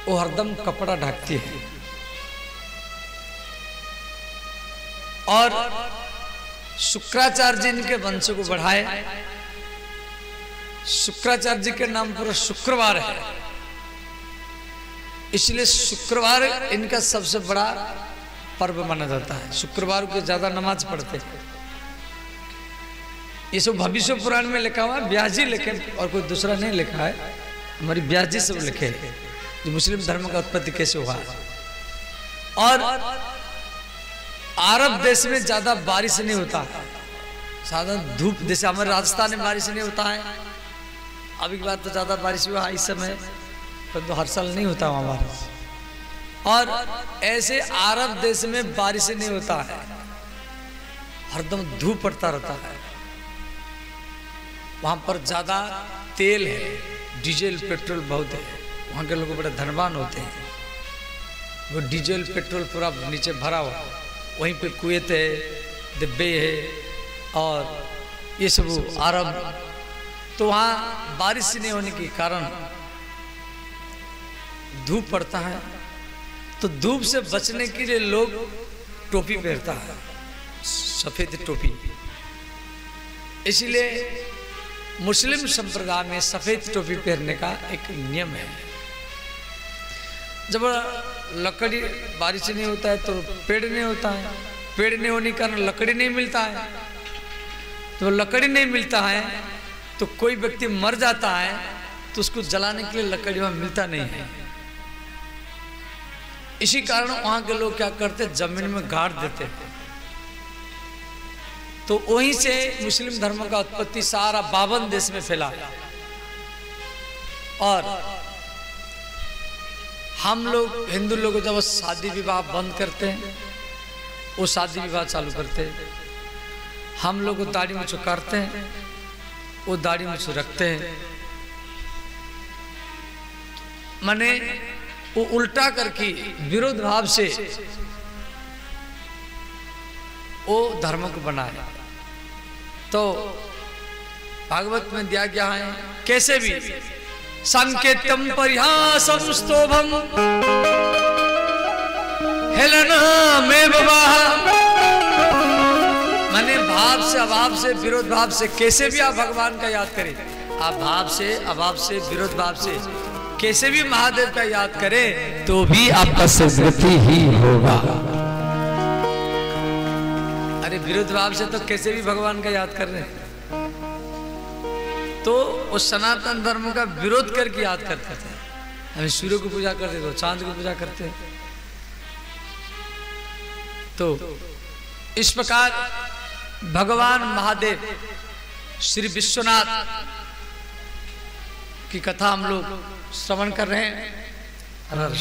वो हरदम कपड़ा ढकती है। और शुक्राचार्य जी इनके वंश को बढ़ाए। शुक्राचार्य जी के नाम पर शुक्रवार है, इसलिए शुक्रवार इनका सबसे बड़ा पर्व माना जाता है। शुक्रवार को ज्यादा नमाज पढ़ते हैं। ये सब भविष्य पुराण में लिखा हुआ है, व्यास जी लिखे और कोई दूसरा नहीं लिखा है, हमारी व्यास जी सब लिखे जो मुस्लिम धर्म का उत्पत्ति कैसे हुआ। और अरब देश में ज्यादा बारिश नहीं होता, साधारण धूप, जैसे हमारे राजस्थान में बारिश नहीं होता है। अभी की बात तो ज्यादा बारिश हुआ इस समय, परंतु हर साल नहीं होता वहां बारिश। और ऐसे अरब देश में बारिश नहीं होता है, हरदम धूप पड़ता रहता है। वहां पर ज्यादा तेल है, डीजल पेट्रोल बहुत है, वहां के लोग बड़े धनवान होते हैं। वो डीजल पेट्रोल पूरा नीचे भरा हुआ, वहीं पे कुवैत है, दुबई है और ये सब अरब। तो वहाँ बारिश नहीं होने के कारण धूप पड़ता है, तो धूप से बचने के लिए लोग टोपी पहनता है, सफेद टोपी। इसीलिए मुस्लिम संप्रदाय में सफेद टोपी पहनने का एक नियम है। जब लकड़ी बारिश नहीं होता है तो पेड़ नहीं होता है, पेड़ नहीं होने के कारण लकड़ी नहीं मिलता है। तो लकड़ी नहीं मिलता है तो कोई व्यक्ति मर जाता है तो उसको जलाने के लिए लकड़ी वहां मिलता नहीं है। इसी कारण वहां के लोग क्या करते, जमीन में गाड़ देते हैं। तो वहीं से मुस्लिम धर्म का उत्पत्ति सारा 52 देश में फैला। और हम लोग हिंदू लोग जब शादी विवाह बंद करते हैं, वो शादी विवाह चालू करते हैं। हम लोग दाढ़ी मूंछ काटते हैं, वो दाढ़ी मूंछ रखते हैं। माने वो उल्टा करके विरोध भाव से वो धर्म को बनाए। तो भागवत में दिया गया है कैसे भी संकेतम परिहासम स्तोभम हेलनामेव वाह। माने भाव से अभाव से विरोध भाव से कैसे भी आप भगवान का याद करें, आप भाव से अभाव से विरोध भाव से कैसे भी महादेव का याद करें तो भी आपका सदगति ही होगा। अरे विरोध भाव से तो कैसे भी भगवान का याद कर रहे हैं, तो उस सनातन धर्म का विरोध करके याद करते थे। हम सूर्य को पूजा करते तो चांद को पूजा करते हैं। तो इस प्रकार भगवान महादेव श्री विश्वनाथ की कथा हम लोग श्रवण कर रहे हैं। हर हर